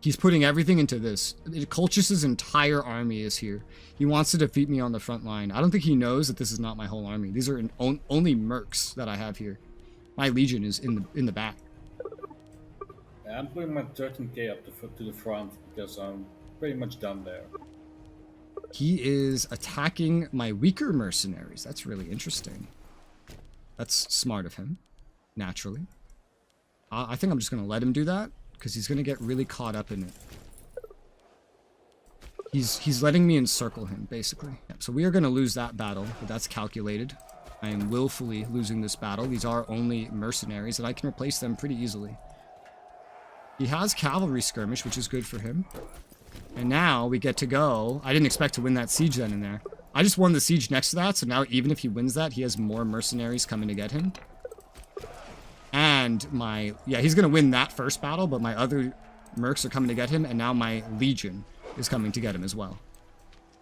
He's putting everything into this. Colchis's entire army is here. He wants to defeat me on the front line. I don't think he knows that this is not my whole army. These are only mercs that I have here. My legion is in the back. Yeah, I'm putting my 13k up to the front because I'm pretty much done there. He is attacking my weaker mercenaries. That's really interesting. That's smart of him, naturally. I think I'm just going to let him do that, because he's going to get really caught up in it. He's letting me encircle him, basically. Yep, so we are going to lose that battle, but that's calculated. I am willfully losing this battle. These are only mercenaries, and I can replace them pretty easily. He has cavalry skirmish, which is good for him. And now we get to go. I didn't expect to win that siege then and there. I just won the siege next to that, so now even if he wins that, he has more mercenaries coming to get him. And yeah, he's going to win that first battle, but my other mercs are coming to get him, and now my legion is coming to get him as well.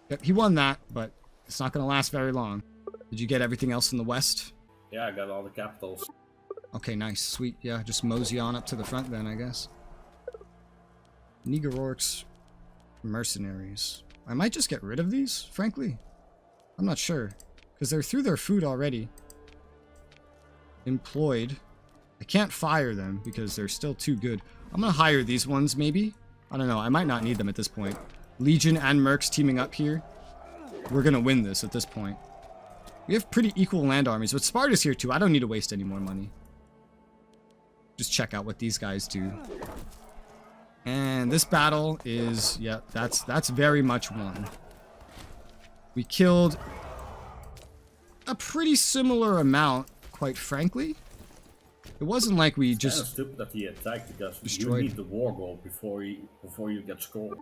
Yep, he won that, but it's not going to last very long. Did you get everything else in the west? Yeah, I got all the capitals. Okay, nice, sweet. Yeah, just mosey on up to the front then, I guess. Nigorork's mercenaries. I might just get rid of these, frankly. I'm not sure, because they're through their food already. Employed. I can't fire them because they're still too good. I'm going to hire these ones, maybe. I don't know. I might not need them at this point. Legion and Mercs teaming up here. We're going to win this at this point. We have pretty equal land armies, but Sparta's here too. I don't need to waste any more money. Just check out what these guys do. And this battle is, yeah, that's very much won. We killed a pretty similar amount, quite frankly. It wasn't like we just... It's kind of stupid that he attacked because you need the war goal before you get scored.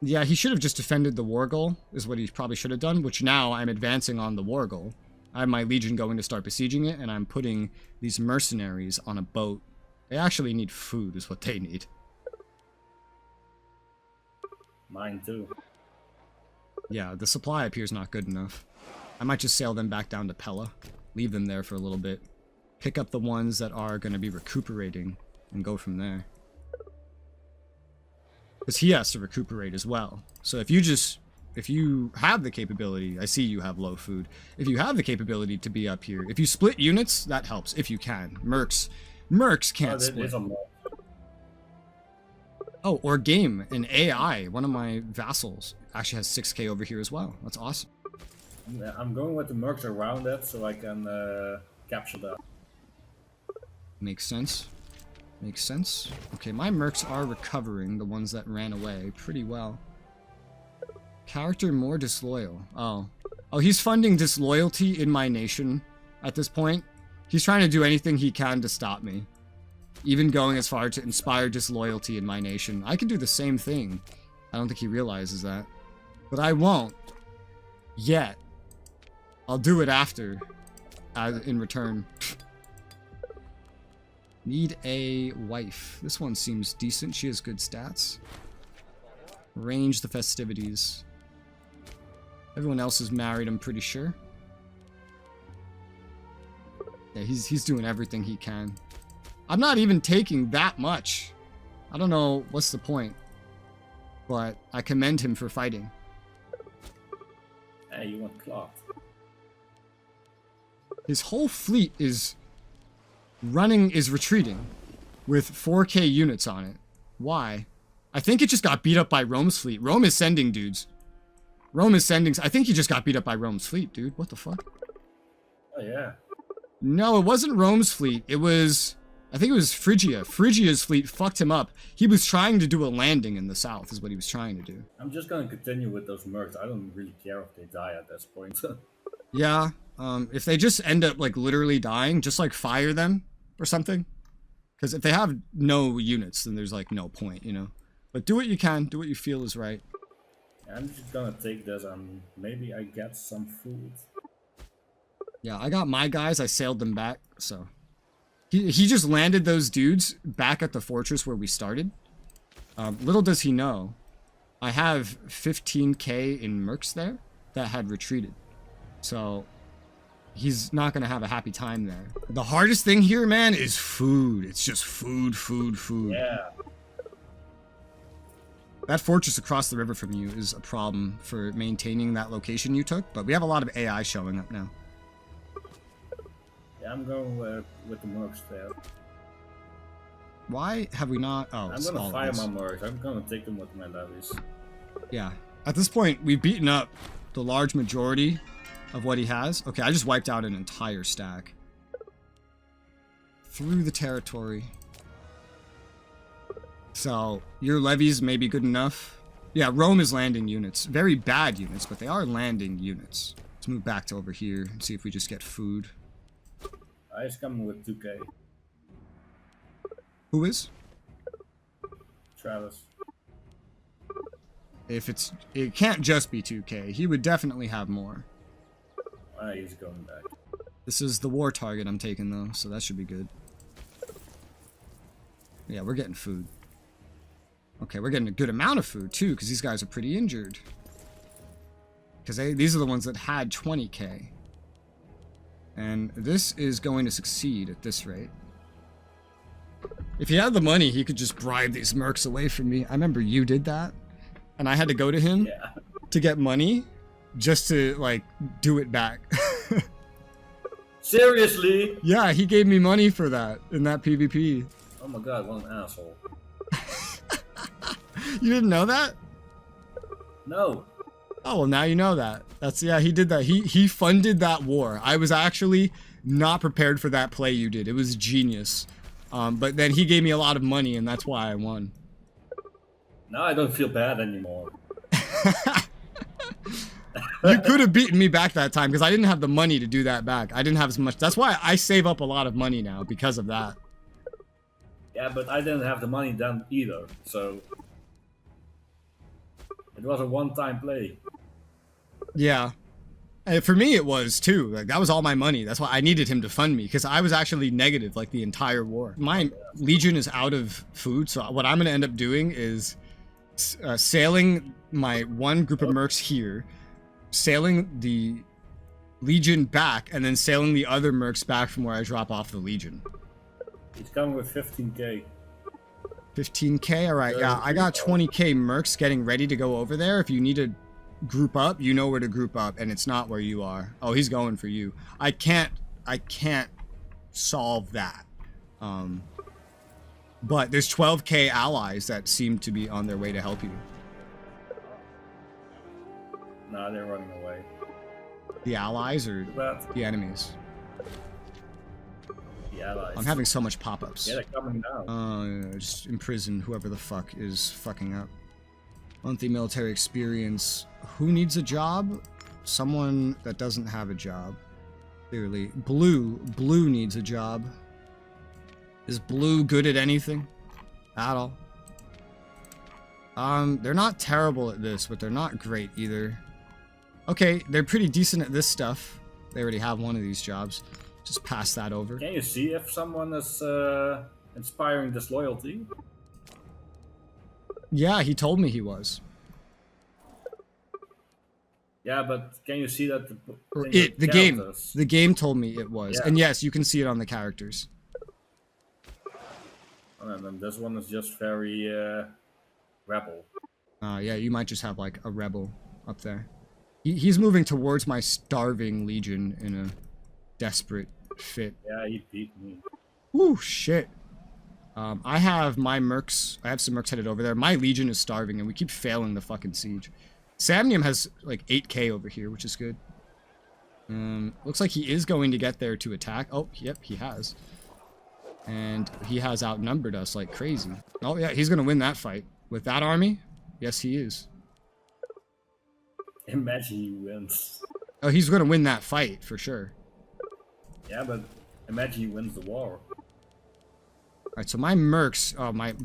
Yeah, he should have just defended the war goal, is what he probably should have done, which now I'm advancing on the war goal. I have my legion going to start besieging it, and I'm putting these mercenaries on a boat. They actually need food, is what they need. Mine too. Yeah, the supply up here is not good enough. I might just sail them back down to Pella. Leave them there for a little bit. Pick up the ones that are going to be recuperating and go from there. Because he has to recuperate as well. So if you have the capability, I see you have low food. If you have the capability to be up here, if you split units, that helps, if you can. Mercs can't split. Oh, or game, an AI, one of my vassals, actually has 6k over here as well. That's awesome. Yeah, I'm going with the mercs around it so I can capture that. Makes sense. Makes sense. Okay, my mercs are recovering, the ones that ran away, pretty well. Character more disloyal. Oh, he's funding disloyalty in my nation at this point. He's trying to do anything he can to stop me. Even going as far to inspire disloyalty in my nation. I can do the same thing. I don't think he realizes that. But I won't. Yet. I'll do it after. In return. Need a wife. This one seems decent. She has good stats. Arrange the festivities. Everyone else is married, I'm pretty sure. Yeah, he's doing everything he can. I'm not even taking that much. I don't know what's the point. But I commend him for fighting. Hey, you want cloth? His whole fleet is retreating with 4k units on it. Why? I think it just got beat up by Rome's fleet. Rome is sending dudes. Rome is sending... I think he just got beat up by Rome's fleet, dude. What the fuck? Oh, yeah. No, it wasn't Rome's fleet. It was... I think it was Phrygia. Phrygia's fleet fucked him up. He was trying to do a landing in the south, is what he was trying to do. I'm just gonna continue with those mercs. I don't really care if they die at this point. Yeah, if they just end up, like, literally dying, just, like, fire them or something. Because if they have no units, then there's, like, no point, you know? But do what you can. Do what you feel is right. I'm just gonna take this and maybe I get some food. Yeah, I got my guys. I sailed them back, so... He just landed those dudes back at the fortress where we started. Little does he know, I have 15k in mercs there that had retreated. So, he's not going to have a happy time there. The hardest thing here, man, is food. It's just food, food, food. Yeah. That fortress across the river from you is a problem for maintaining that location you took, but we have a lot of AI showing up now. Yeah, I'm going with the mercs there. Why have we not? Oh, I'm gonna fire my mercs. I'm gonna take them with my levies. Yeah. At this point, we've beaten up the large majority of what he has. Okay, I just wiped out an entire stack. Through the territory. So, your levies may be good enough. Yeah, Rome is landing units. Very bad units, but they are landing units. Let's move back to over here and see if we just get food. I is coming with 2k. Who is? Travis. If it can't just be 2k. He would definitely have more. He's going back. This is the war target I'm taking though, so that should be good. Yeah, we're getting food. Okay, we're getting a good amount of food too, because these guys are pretty injured. Because these are the ones that had 20k. And this is going to succeed at this rate. If he had the money, he could just bribe these mercs away from me. I remember you did that. And I had to go to him to get money just to, like, do it back. Seriously? Yeah, he gave me money for that in that PvP. Oh my god, what an asshole. You didn't know that? No. Oh, well, now you know that. Yeah, he did that. He funded that war. I was actually not prepared for that play you did. It was genius. But then he gave me a lot of money, and that's why I won. Now I don't feel bad anymore. You could have beaten me back that time, because I didn't have the money to do that back. I didn't have as much. That's why I save up a lot of money now, because of that. Yeah, but I didn't have the money then either, so... It was a one-time play. Yeah. And for me, it was too. Like, that was all my money. That's why I needed him to fund me, because I was actually negative like the entire war. My legion is out of food, so what I'm going to end up doing is sailing my one group of mercs here, sailing the legion back, and then sailing the other mercs back from where I drop off the legion. He's coming with 15k. 15k? Alright, yeah. I got 20k mercs getting ready to go over there. If you need to group up, you know where to group up, and it's not where you are. Oh, he's going for you. I can't solve that. But there's 12k allies that seem to be on their way to help you. Nah, they're running away. The allies or the enemies? The allies. I'm having so much pop-ups. Yeah, they're coming down. Just imprison whoever the fuck is fucking up. Monthly military experience. Who needs a job? Someone that doesn't have a job. Clearly. Blue needs a job. Is Blue good at anything? At all? They're not terrible at this, but they're not great either. Okay, they're pretty decent at this stuff. They already have one of these jobs. Just pass that over. Can you see if someone is inspiring disloyalty? Yeah, he told me he was. Yeah, but can you see that the game told me it was. Yeah. And yes, you can see it on the characters. And then this one is just very rebel. Yeah, you might just have like a rebel up there. He's moving towards my starving legion in a desperate fit. Yeah, he beat me. Ooh, shit. I have my mercs. I have some mercs headed over there. My legion is starving, and we keep failing the fucking siege. Samnium has like 8k over here, which is good. Looks like he is going to get there to attack. Oh, yep, he has. And he has outnumbered us like crazy. Oh, yeah, he's going to win that fight. With that army? Yes, he is. Imagine he wins. Oh, he's going to win that fight, for sure. Yeah, but imagine he wins the war. Alright, so my mercs,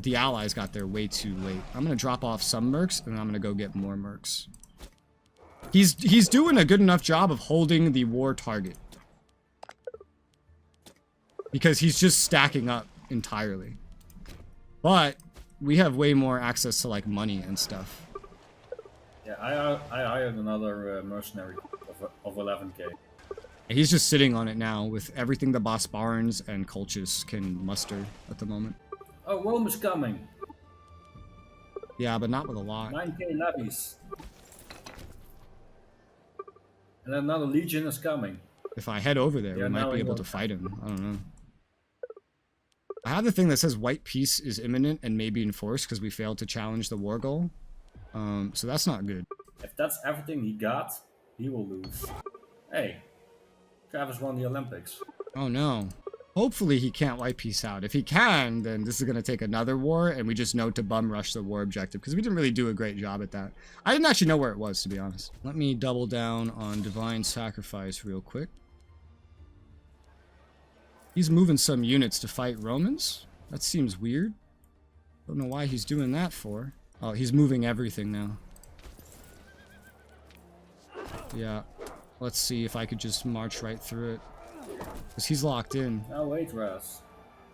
the allies got there way too late. I'm gonna drop off some mercs, and I'm gonna go get more mercs. He's doing a good enough job of holding the war target. Because he's just stacking up entirely. But we have way more access to like money and stuff. Yeah, I hired another mercenary of 11k. He's just sitting on it now with everything the Boss Barnes and Colchis can muster at the moment. Oh, Rome is coming. Yeah, but not with a lot. 9k levies. And another legion is coming. If I head over there, They we are might now be in able your to fight him. I don't know. I have the thing that says white peace is imminent and may be enforced because we failed to challenge the war goal. So that's not good. If that's everything he got, he will lose. Hey, Travis won the Olympics. Oh no. Hopefully he can't white peace out. If he can, then this is going to take another war, and we just know to bum rush the war objective, because we didn't really do a great job at that. I didn't actually know where it was, to be honest. Let me double down on Divine Sacrifice real quick. He's moving some units to fight Romans? That seems weird. Don't know why he's doing that for. Oh, he's moving everything now. Yeah. Let's see if I could just march right through it. Because he's locked in. Oh wait, Raz.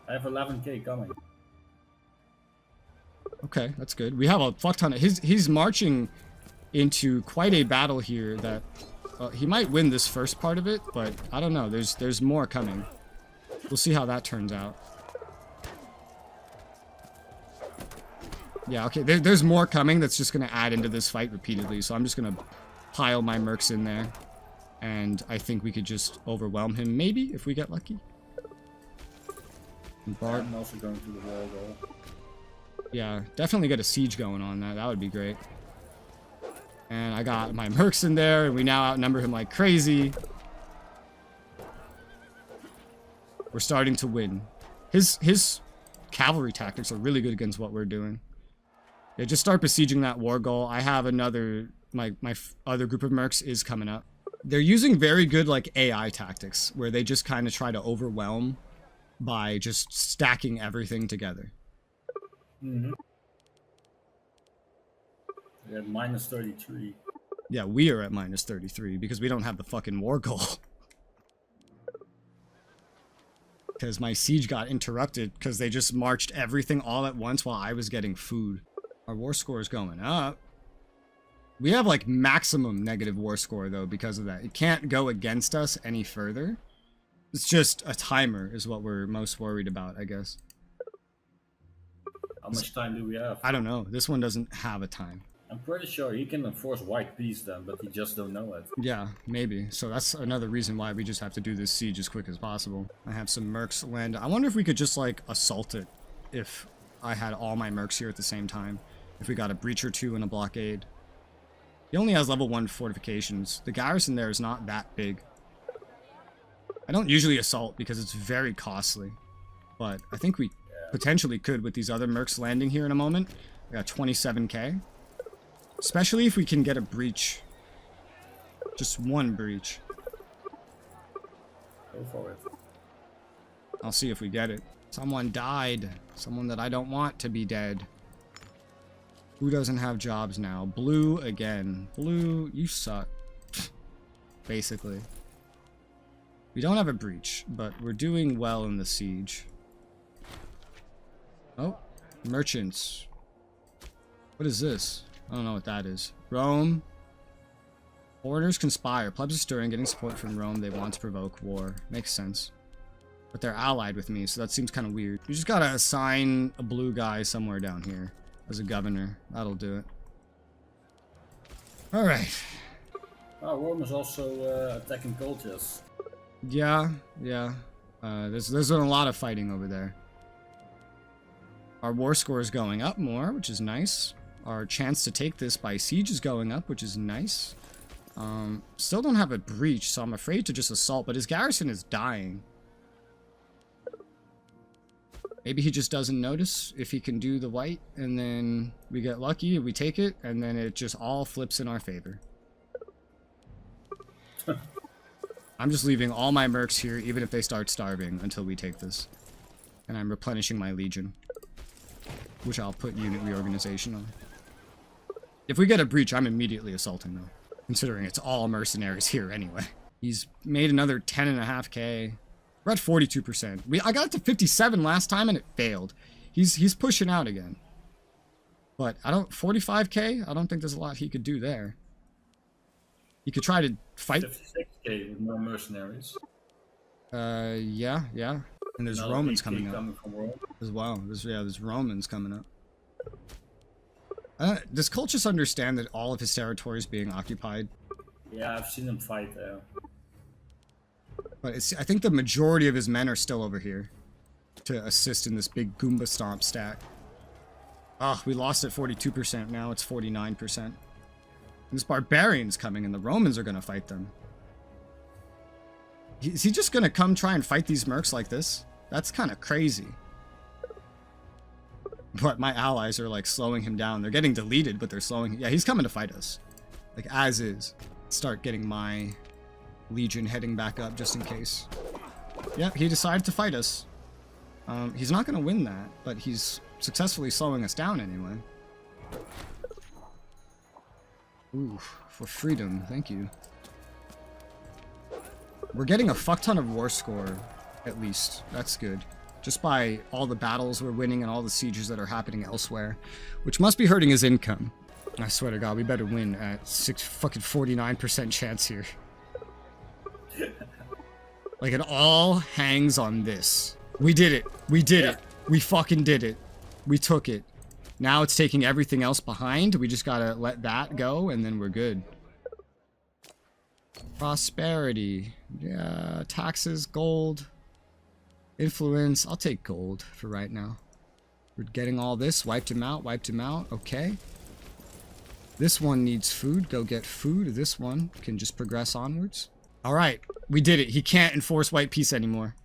I have 11k coming. Okay, that's good. We have a fuck ton of... He's marching into quite a battle here that... he might win this first part of it, but I don't know. There's more coming. We'll see how that turns out. Yeah, okay. There's more coming that's just going to add into this fight repeatedly, so I'm just going to pile my mercs in there. And I think we could just overwhelm him, maybe, if we get lucky. I'm also going to the wall goal. Yeah, definitely get a siege going on that. That would be great. And I got my mercs in there, and we now outnumber him like crazy. We're starting to win. His cavalry tactics are really good against what we're doing. Yeah, just start besieging that war goal. I have another... My other group of mercs is coming up. They're using very good, like, AI tactics, where they just kind of try to overwhelm by just stacking everything together. Mm-hmm. We're at minus 33. Yeah, we are at minus 33, because we don't have the fucking war goal. Because my siege got interrupted, because they just marched everything all at once while I was getting food. Our war score is going up. We have, like, maximum negative war score, though, because of that. It can't go against us any further. It's just a timer is what we're most worried about, I guess. How much time do we have? I don't know. This one doesn't have a time. I'm pretty sure he can enforce white peace then, but he just don't know it. Yeah, maybe. So that's another reason why we just have to do this siege as quick as possible. I have some mercs land. I wonder if we could just, like, assault it if I had all my mercs here at the same time. If we got a breach or two and a blockade. He only has level 1 fortifications. The garrison there is not that big. I don't usually assault because it's very costly. But I think we potentially could with these other mercs landing here in a moment. I got 27k. Especially if we can get a breach. Just one breach. Go for it. I'll see if we get it. Someone died. Someone that I don't want to be dead. Who doesn't have jobs now? Blue again. Blue, you suck. Basically. We don't have a breach, but we're doing well in the siege. Oh, merchants. What is this? I don't know what that is. Rome. Foreigners conspire. Plebs are stirring, getting support from Rome. They want to provoke war. Makes sense. But they're allied with me, so that seems kind of weird. You just gotta assign a blue guy somewhere down here as a governor. That'll do it. Alright. Oh, Rome is also attacking Colchis. Yeah. There's been a lot of fighting over there. Our war score is going up more, which is nice. Our chance to take this by siege is going up, which is nice. Still don't have a breach, so I'm afraid to just assault, but his garrison is dying. Maybe he just doesn't notice if he can do the white, and then we get lucky, we take it, and then it just all flips in our favor. I'm just leaving all my mercs here, even if they start starving, until we take this. And I'm replenishing my legion. Which I'll put unit reorganization on. If we get a breach, I'm immediately assaulting though. Considering it's all mercenaries here anyway. He's made another 10.5k. We're at 42%. I got it to 57 last time and it failed. He's pushing out again. But 45k? I don't think there's a lot he could do there. He could try to fight. 56k with more mercenaries. Yeah. And there's Romans coming up from Rome. as well. There's Romans coming up. Does Colchis understand that all of his territory is being occupied? Yeah, I've seen him fight. But I think the majority of his men are still over here to assist in this big Goomba Stomp stack. Oh, we lost at 42%. Now it's 49%. And this Barbarian's coming and the Romans are going to fight them. Is he just going to come try and fight these mercs like this? That's kind of crazy. But my allies are like slowing him down. They're getting deleted, but they're slowing. Yeah, he's coming to fight us. Like as is. Start getting my Legion heading back up just in case. Yep, he decided to fight us. He's not going to win that, but he's successfully slowing us down anyway. Ooh, for freedom, thank you. We're getting a fuck ton of war score, at least. That's good. Just by all the battles we're winning and all the sieges that are happening elsewhere, which must be hurting his income. I swear to God, we better win at 49% chance here. Like, it all hangs on this. We did it. We did it. We fucking did it. We took it. Now it's taking everything else behind. We just gotta let that go, and then we're good. Prosperity. Yeah, taxes, gold. Influence. I'll take gold for right now. We're getting all this. Wiped him out. Wiped him out. Okay. This one needs food. Go get food. This one can just progress onwards. Alright. We did it. He can't enforce white peace anymore.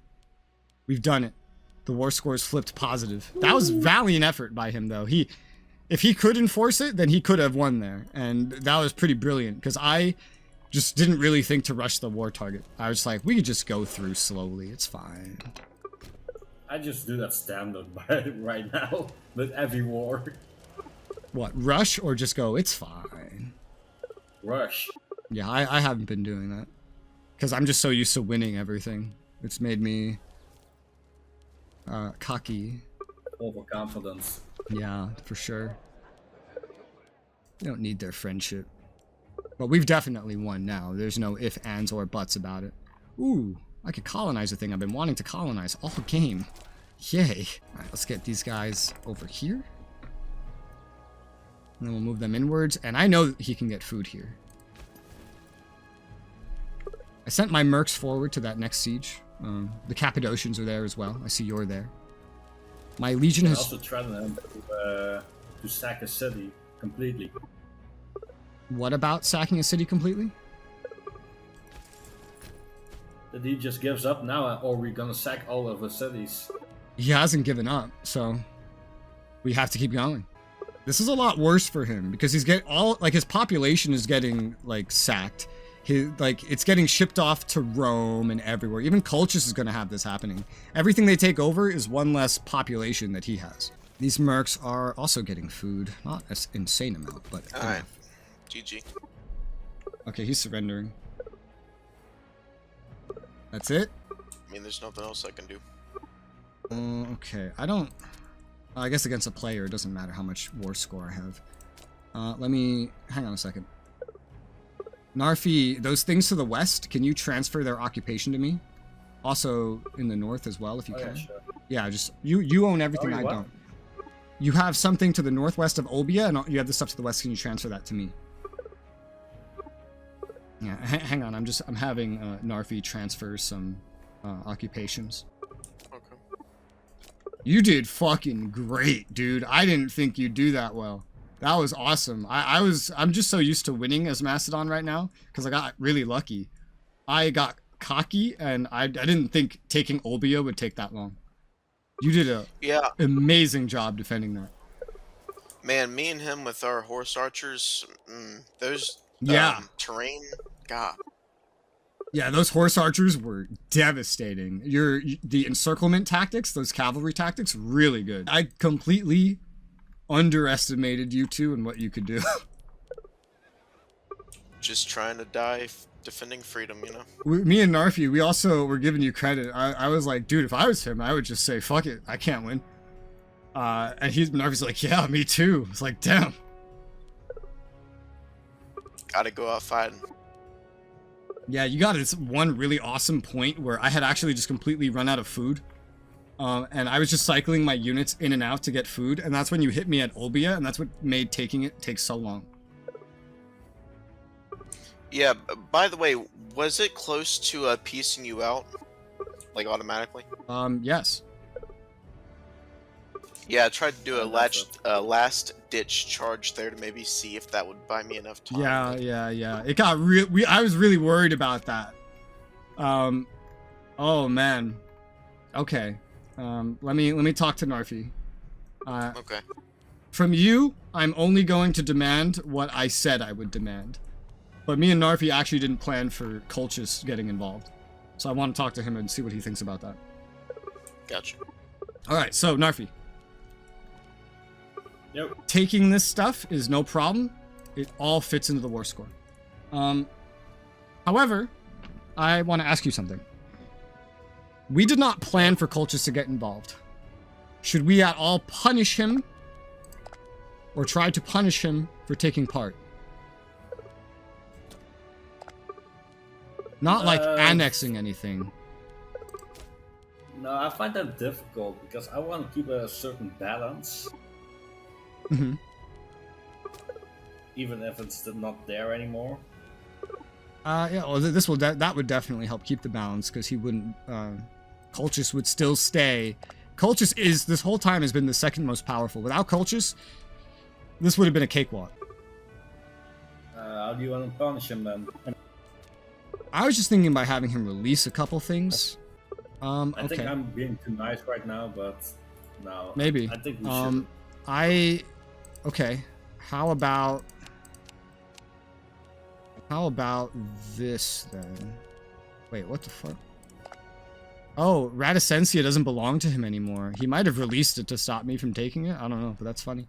We've done it. The war scores flipped positive. That was valiant effort by him, though. If he could enforce it, then he could have won there. And that was pretty brilliant, because I just didn't really think to rush the war target. I was like, we could just go through slowly. It's fine. I just do that standard right now with every war. What, rush or just go, it's fine? Rush. Yeah, I haven't been doing that. Because I'm just so used to winning everything. It's made me cocky. Overconfidence. Yeah, for sure. You don't need their friendship. But we've definitely won now. There's no ifs, ands, or buts about it. Ooh, I could colonize a thing I've been wanting to colonize all game. Yay. Alright, let's get these guys over here. And then we'll move them inwards. And I know he can get food here. I sent my mercs forward to that next siege. The Cappadocians are there as well. I see you're there. My legion has... I also threatened him to sack a city completely. What about sacking a city completely? That he just gives up now, or we're gonna sack all of the cities. He hasn't given up, so we have to keep going. This is a lot worse for him because he's his population is getting like sacked. It's getting shipped off to Rome and everywhere. Even Colchis is going to have this happening. Everything they take over is one less population that he has. These mercs are also getting food. Not an insane amount, but... Alright. GG. Okay, he's surrendering. That's it? I mean, there's nothing else I can do. Okay, I guess against a player, it doesn't matter how much war score I have. Hang on a second. Narfi, those things to the west, can you transfer their occupation to me? Also in the north as well, if you can. Yeah, sure. Yeah, just you own everything. I don't. You have something to the northwest of Olbia, and you have the stuff to the west. Can you transfer that to me? Yeah, hang on. I'm having Narfi transfer some occupations. Okay. You did fucking great, dude. I didn't think you'd do that well. That was awesome. I'm just so used to winning as Macedon right now because I got really lucky. I got cocky and I didn't think taking Olbia would take that long. You did a amazing job defending that. Man, me and him with our horse archers, those terrain, God. Yeah, those horse archers were devastating. The encirclement tactics, those cavalry tactics, really good. I completely underestimated you two and what you could do. Just trying to die defending freedom, you know? Me and Narfi, we also were giving you credit. I was like, dude, if I was him, I would just say, fuck it, I can't win. And Narfi's like, yeah, me too. It's like, damn. Gotta go out fighting. Yeah, you got this one really awesome point where I had actually just completely run out of food. And I was just cycling my units in and out to get food, and that's when you hit me at Olbia, and that's what made taking it take so long. Yeah, by the way, was it close to piecing you out? Like, automatically? Yes. Yeah, I tried to do a last-ditch charge there to maybe see if that would buy me enough time. Yeah. It got real. I was really worried about that. Oh, man. Okay. Let me talk to Narfi. Okay. From you, I'm only going to demand what I said I would demand. But me and Narfi actually didn't plan for Colchis getting involved. So I want to talk to him and see what he thinks about that. Gotcha. Alright, so Narfi. Yep. Taking this stuff is no problem. It all fits into the war score. However, I want to ask you something. We did not plan for Colchis to get involved. Should we at all punish him or try to punish him for taking part? Not like annexing anything. No, I find that difficult because I want to keep a certain balance. Mm-hmm. Even if it's not there anymore. Yeah, well, that would definitely help keep the balance, because he wouldn't. Colchis would still stay. Colchis is this whole time has been the second most powerful. Without Colchis, this would have been a cakewalk. How do you want to punish him then? I was just thinking by having him release a couple things. I okay. think I'm being too nice right now, but no. Maybe. I think we should. Okay. How about this then? Wait, what the fuck? Oh, Radicencia doesn't belong to him anymore. He might have released it to stop me from taking it. I don't know, but that's funny.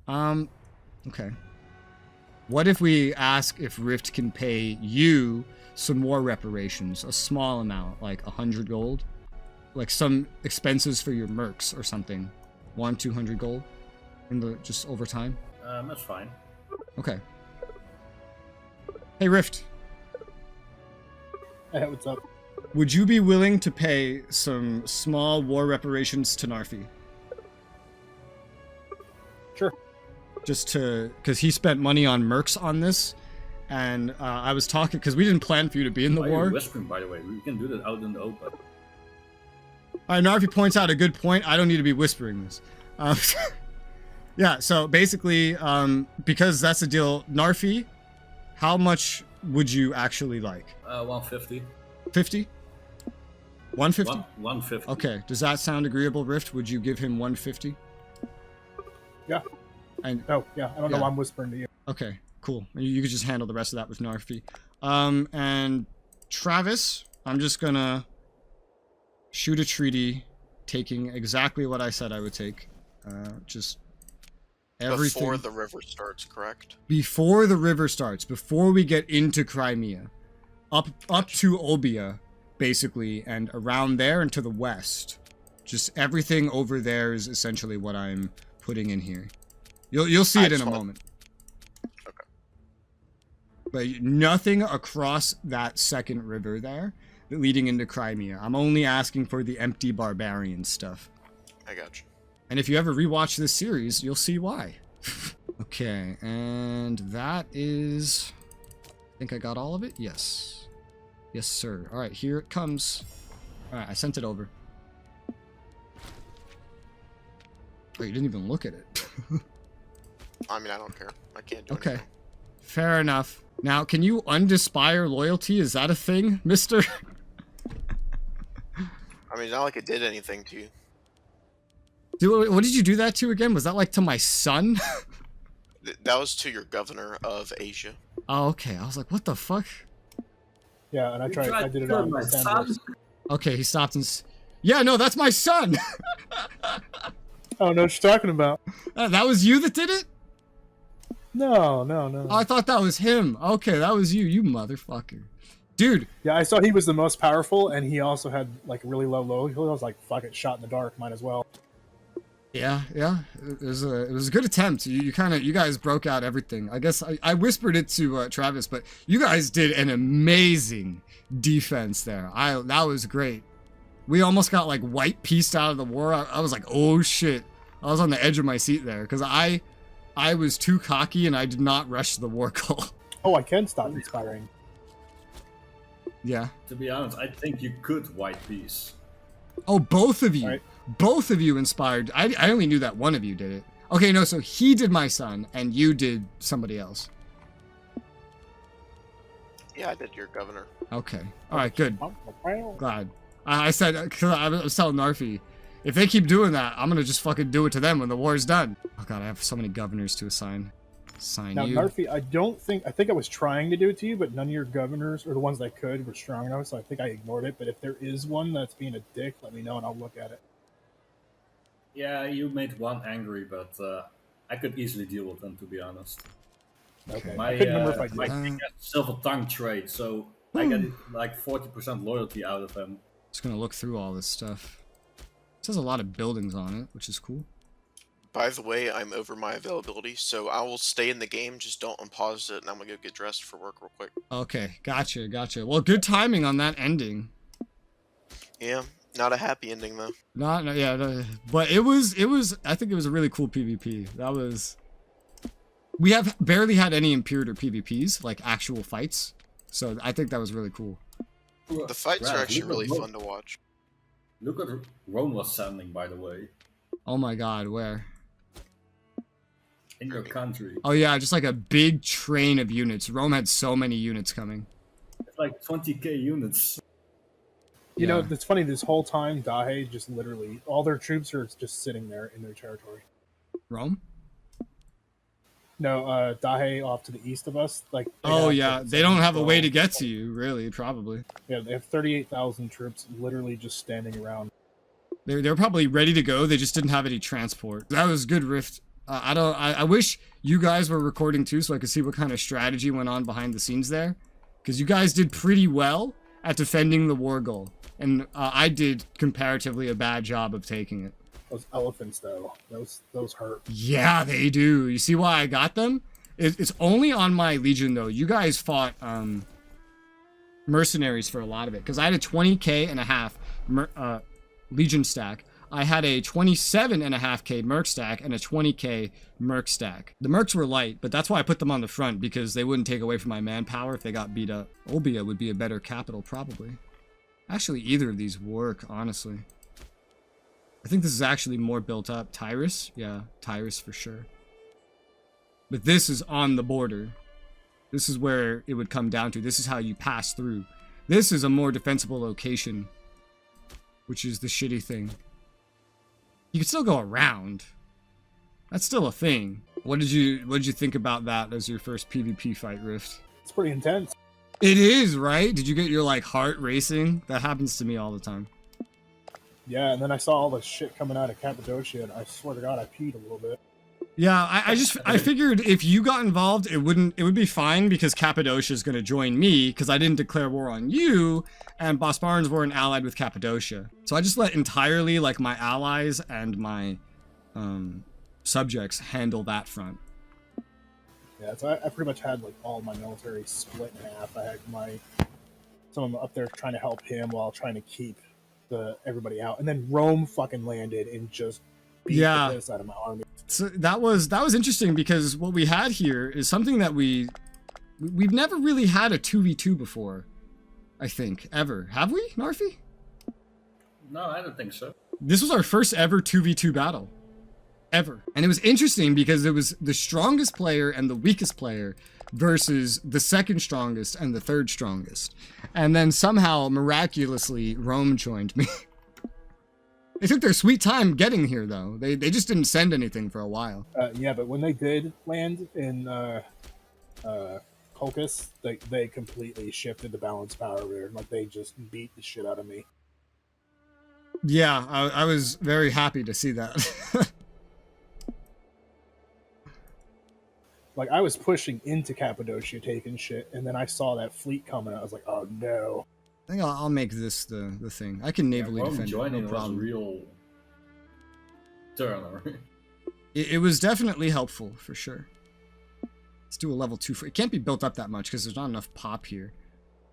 Okay. What if we ask if Rift can pay you some war reparations, a small amount, like 100 gold? Like some expenses for your mercs or something. 200 gold just over time? That's fine. Okay. Hey, Rift. Hey, what's up? Would you be willing to pay some small war reparations to Narfi? Sure. Just to, because he spent money on mercs on this, and I was talking, because we didn't plan for you to be in the Why war. are you whispering, by the way? We can do that out in the open. Narfi points out a good point. I don't need to be whispering this. Yeah, so basically, because that's the deal, Narfi, how much would you actually like? 150. 50? 150? 150. Okay, does that sound agreeable, Rift? Would you give him 150? Yeah. And Oh, yeah. I don't know why I'm whispering to you. okay, cool. You could just handle the rest of that with Narfi. And Travis, I'm just gonna shoot a treaty, taking exactly what I said I would take. Just everything. Before the river starts, correct? Before the river starts, before we get into Crimea. Up to Olbia, basically, and around there and to the west. Just everything over there is essentially what I'm putting in here. You'll see it in a moment. Okay. But nothing across that second river there leading into Crimea. I'm only asking for the empty barbarian stuff. I got you. And if you ever rewatch this series, you'll see why. Okay, and that is... I think I got all of it? Yes. Yes, sir. Alright, here it comes. Alright, I sent it over. Oh, you didn't even look at it. I mean, I don't care. I can't do Okay. anything. Fair enough. Now, can you undispire loyalty? Is that a thing, mister? I mean, it's not like it did anything to you. Dude, what did you do that to again? Was that like to my son? That was to your governor of Asia. Oh, okay. I was like, what the fuck? Yeah, and I did it on my Sanders. Okay, he stopped and... Yeah, no, that's my son! I don't know what you're talking about. That was you that did it? No. Oh, I thought that was him. Okay, that was you, you motherfucker. Dude. Yeah, I saw he was the most powerful, and he also had, like, really low loyalty. I was like, fuck it, shot in the dark, might as well. Yeah. It was a good attempt. You guys broke out everything. I guess I whispered it to Travis, but you guys did an amazing defense there. That was great. We almost got like white pieced out of the war. I was like, oh shit. I was on the edge of my seat there because I was too cocky and I did not rush the war goal. Oh, I can stop inspiring. Yeah. To be honest, I think you could white piece. Oh, both of you. Right. Both of you inspired. I only knew that one of you did it. Okay, no, so he did my son and you did somebody else. Yeah, I did your governor. Okay. All right, good. Glad. I said, because I was telling Narfi, if they keep doing that, I'm going to just fucking do it to them when the war's done. Oh god, I have so many governors to assign. Assign Now, you. Narfi, I think I was trying to do it to you, but none of your governors, or the ones that could, were strong enough, so I think I ignored it. But if there is one that's being a dick, let me know and I'll look at it. Yeah, you made one angry, but I could easily deal with them, to be honest. Okay. My, I couldn't remember if I my did. king has silver tongue trait, so I get like 40% loyalty out of him. Just going to look through all this stuff. It says a lot of buildings on it, which is cool. By the way, I'm over my availability, so I will stay in the game. Just don't unpause it, and I'm gonna go get dressed for work real quick. Okay, gotcha. Well, good timing on that ending. Yeah, not a happy ending though. But it was. I think it was a really cool PvP. That was. We have barely had any Imperator PvPs, like actual fights. So I think that was really cool. The fights are actually really fun to watch. Look what Rome was sending, by the way. Oh my god, where? In your country. Oh yeah, just like a big train of units. Rome had so many units coming. It's like 20k units. You know, it's funny, this whole time, Dahe just literally, all their troops are just sitting there in their territory. Rome? No, Dahe off to the east of us. Like. They don't have a way to get to you, really, probably. Yeah, they have 38,000 troops literally just standing around. They're probably ready to go. They just didn't have any transport. That was good Rift. I wish you guys were recording too, so I could see what kind of strategy went on behind the scenes there, because you guys did pretty well at defending the war goal, and I did comparatively a bad job of taking it. Those elephants, though, those hurt. Yeah, they do. You see why I got them? It's only on my Legion though. You guys fought mercenaries for a lot of it, because I had a 20k and a half Legion stack. I had a 27.5k Merc stack and a 20k Merc stack. The Mercs were light, but that's why I put them on the front, because they wouldn't take away from my manpower if they got beat up. Olbia would be a better capital, probably. Actually, either of these work, honestly. I think this is actually more built up. Tyrus? Yeah, Tyrus for sure. But this is on the border. This is where it would come down to. This is how you pass through. This is a more defensible location, which is the shitty thing. You can still go around. That's still a thing. What did you think about that as your first PvP fight, Rift? It's pretty intense. It is, right? Did you get your like heart racing? That happens to me all the time. Yeah, and then I saw all the shit coming out of Cappadocia, and I swear to God, I peed a little bit. Yeah, I figured if you got involved, it would be fine, because Cappadocia is going to join me, because I didn't declare war on you, and Bosparans weren't allied with Cappadocia. So I just let entirely like my allies and my subjects handle that front. Yeah, so I pretty much had like all my military split in half. I had some of them up there trying to help him while trying to keep everybody out, and then Rome fucking landed and just beat the piss out of my army. So that was interesting, because what we had here is something that we've never really had a 2v2 before, I think, ever. Have we, Narfi? No, I don't think so. This was our first ever 2v2 battle. Ever. And it was interesting because it was the strongest player and the weakest player versus the second strongest and the third strongest. And then somehow, miraculously, Rome joined me. They took their sweet time getting here, though. They just didn't send anything for a while. Yeah, but when they did land in Colchis, they completely shifted the balance power there. Like, they just beat the shit out of me. Yeah, I was very happy to see that. Like, I was pushing into Cappadocia, taking shit, and then I saw that fleet coming. I was like, oh, no. I think I'll make this the thing. I can navally defend it, no problem. Was a real turner. It was definitely helpful, for sure. Let's do a level 2 fort. It can't be built up that much because there's not enough pop here.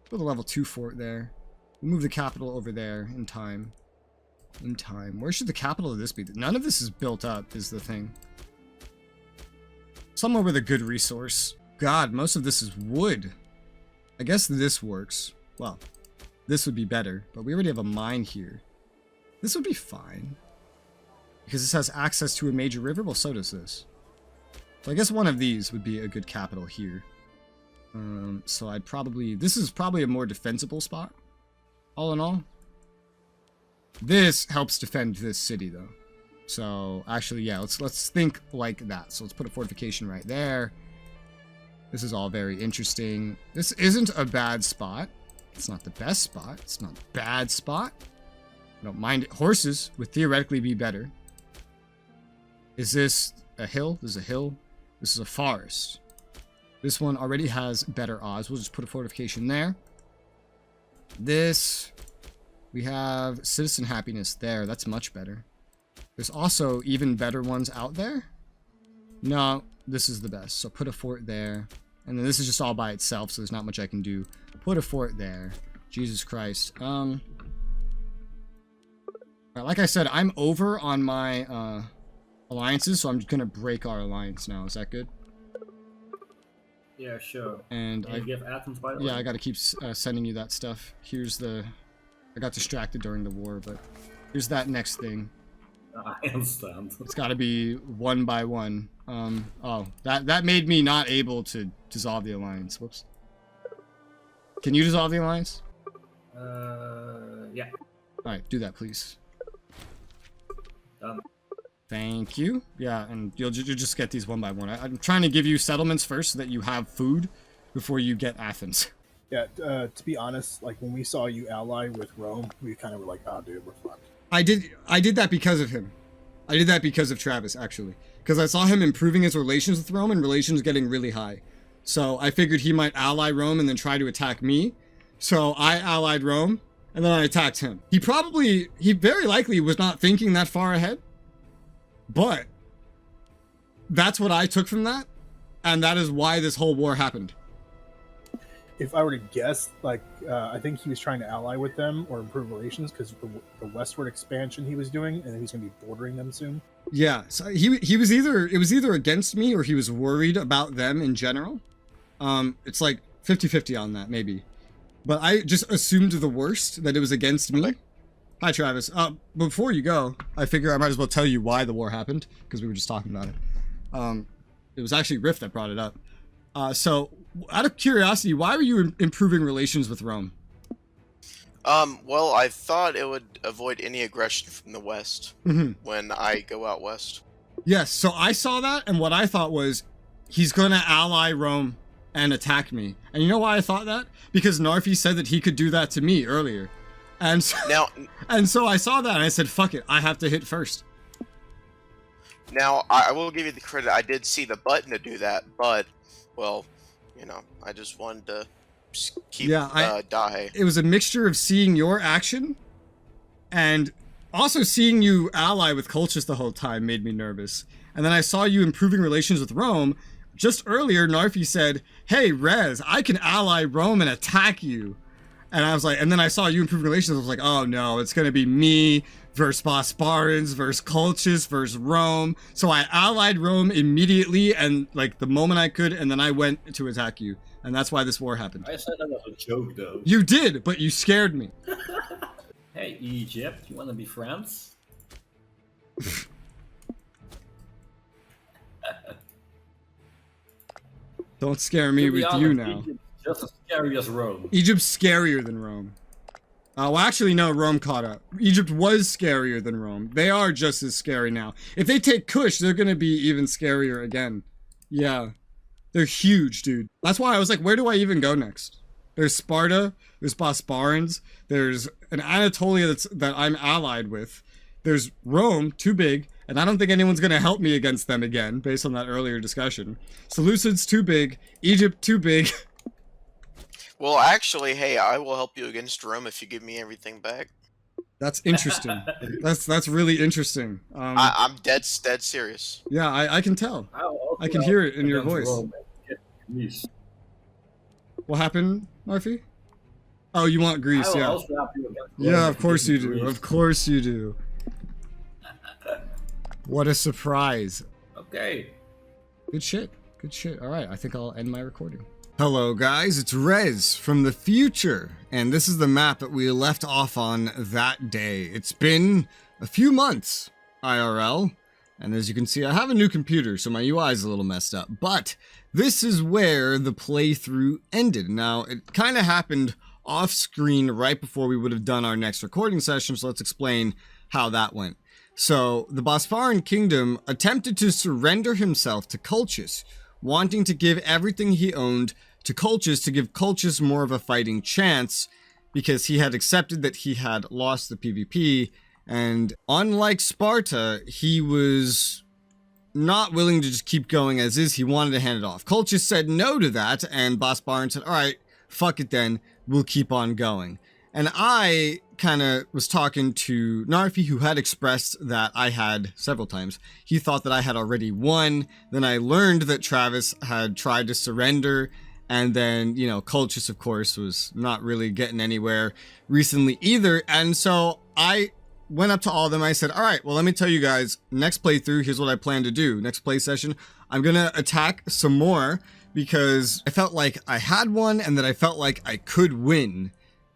Build a level 2 fort there. We'll move the capital over there in time. in time. Where should the capital of this be? None of this is built up, is the thing. Somewhere with a good resource. God, most of this is wood. I guess this works. Well, this would be better, but we already have a mine here. This would be fine. Because this has access to a major river. Well, so does this. So I guess one of these would be a good capital here. So I'd probably... This is probably a more defensible spot, all in all. This helps defend this city, though. So, actually, yeah, let's think like that. So let's put a fortification right there. This is all very interesting. This isn't a bad spot. It's not the best spot. It's not a bad spot. I don't mind it. Horses would theoretically be better. Is this a hill? This is a hill. This is a forest. This one already has better odds. We'll just put a fortification there. This, we have citizen happiness there. That's much better. There's also even better ones out there. No, this is the best. So put a fort there. And then this is just all by itself, so there's not much I can do. Put a fort there. Jesus Christ. Like I said, I'm over on my alliances, so I'm just gonna break our alliance now. Is that good? Yeah, sure. And I give Athens, by the way. Yeah, I gotta keep sending you that stuff. Here's the... I got distracted during the war, but here's that next thing. I understand. It's gotta be one by one. Oh, that made me not able to dissolve the alliance. Whoops. Can you dissolve the alliance? Yeah. Alright, do that, please. Done. Thank you. Yeah, and you'll just get these one by one. I'm trying to give you settlements first so that you have food before you get Athens. Yeah, to be honest, like when we saw you ally with Rome, we kind of were like, oh dude, we're fucked. I did that because of him. I did that because of Travis, actually. Because I saw him improving his relations with Rome and relations getting really high. So I figured he might ally Rome and then try to attack me. So I allied Rome and then I attacked him. He very likely was not thinking that far ahead. But that's what I took from that. And that is why this whole war happened. If I were to guess, like, I think he was trying to ally with them or improve relations because the westward expansion he was doing, and then he's going to be bordering them soon. Yeah, so he was either against me or he was worried about them in general. It's like 50-50 on that, maybe. But I just assumed the worst, that it was against me. Hi, Travis. Before you go, I figure I might as well tell you why the war happened, because we were just talking about it. It was actually Riff that brought it up. So, out of curiosity, why were you improving relations with Rome? Well, I thought it would avoid any aggression from the west when I go out west. Yes, so I saw that, and what I thought was, he's going to ally Rome and attack me. And you know why I thought that? Because Narfi said that he could do that to me earlier. And so I saw that, and I said, fuck it, I have to hit first. Now, I will give you the credit, I did see the button to do that, but, well, you know, I just wanted to keep die. It was a mixture of seeing your action, and also seeing you ally with Colchis the whole time made me nervous. And then I saw you improving relations with Rome. Just earlier, Narfi said, hey, Rez, I can ally Rome and attack you. And I was like, and then I saw you improve relations. I was like, oh no, it's gonna be me versus Bosparans versus Colchis versus Rome. So I allied Rome immediately, and like the moment I could, and then I went to attack you, and that's why this war happened. I said that was a joke, though. You did, but you scared me. Hey, Egypt, you wanna be friends? Don't scare me with you now. Just as scary as Rome. Egypt's scarier than Rome. Well, actually, no, Rome caught up. Egypt was scarier than Rome. They are just as scary now. If they take Kush, they're gonna be even scarier again. Yeah. They're huge, dude. That's why I was like, where do I even go next? There's Sparta, there's Bosparans, there's an Anatolia that I'm allied with. There's Rome, too big, and I don't think anyone's gonna help me against them again, based on that earlier discussion. Seleucid's too big, Egypt too big. Well, actually, hey, I will help you against Rome if you give me everything back. That's interesting. That's really interesting. I'm dead serious. Yeah, I can tell. I can hear it in your voice. What happened, Murphy? Oh, you want Greece? Yeah. Yeah, of course you do. Of course you do. What a surprise. Okay. Good shit. Good shit. All right, I think I'll end my recording. Hello guys, it's Rez from the future, and this is the map that we left off on that day. It's been a few months, IRL, and as you can see, I have a new computer, so my UI is a little messed up, but this is where the playthrough ended. Now, it kind of happened off screen right before we would have done our next recording session, so let's explain how that went. So, the Bosphorian Kingdom attempted to surrender himself to Colchis, wanting to give everything he owned to Colchis to give Colchis more of a fighting chance, because he had accepted that he had lost the PvP, and unlike Sparta, he was not willing to just keep going as is. He wanted to hand it off. Colchis said no to that, and Bosphorian said, alright, fuck it then, we'll keep on going. And I kind of was talking to Narfi, who had expressed that I had several times. He thought that I had already won. Then I learned that Travis had tried to surrender. And then, you know, Colchis, of course, was not really getting anywhere recently either. And so I went up to all of them. I said, all right, well, let me tell you guys, next playthrough, here's what I plan to do. Next play session, I'm going to attack some more because I felt like I had one and that I felt like I could win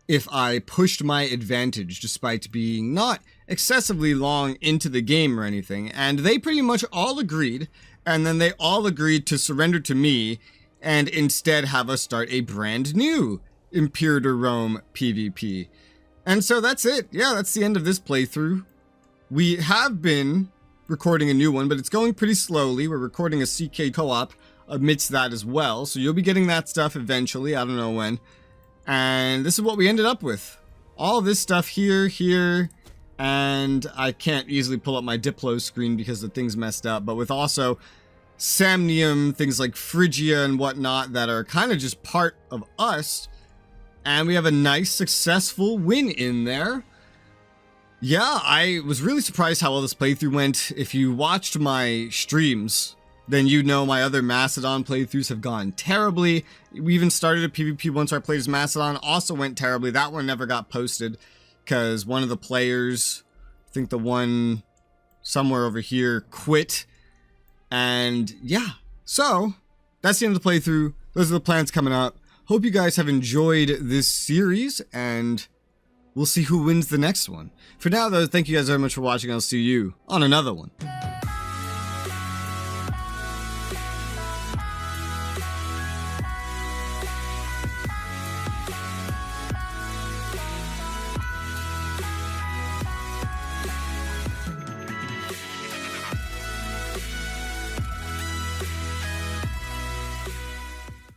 if I pushed my advantage despite being not excessively long into the game or anything. And they pretty much all agreed, and then they all agreed to surrender to me and instead have us start a brand new Imperator Rome PvP. And so that's it. Yeah, that's the end of this playthrough. We have been recording a new one, but it's going pretty slowly. We're recording a CK co-op amidst that as well, so you'll be getting that stuff eventually. I don't know when. And this is what we ended up with. All this stuff here, and I can't easily pull up my Diplo screen because the thing's messed up, but with also Samnium, things like Phrygia and whatnot that are kind of just part of us. And we have a nice, successful win in there. Yeah, I was really surprised how well this playthrough went. If you watched my streams, then you know my other Macedon playthroughs have gone terribly. We even started a PvP once I played as Macedon, also went terribly. That one never got posted because one of the players, I think the one somewhere over here, quit. And yeah, so that's the end of the playthrough. Those are the plans coming up. Hope you guys have enjoyed this series, and we'll see who wins the next one. For now, though, thank you guys very much for watching. I'll see you on another one.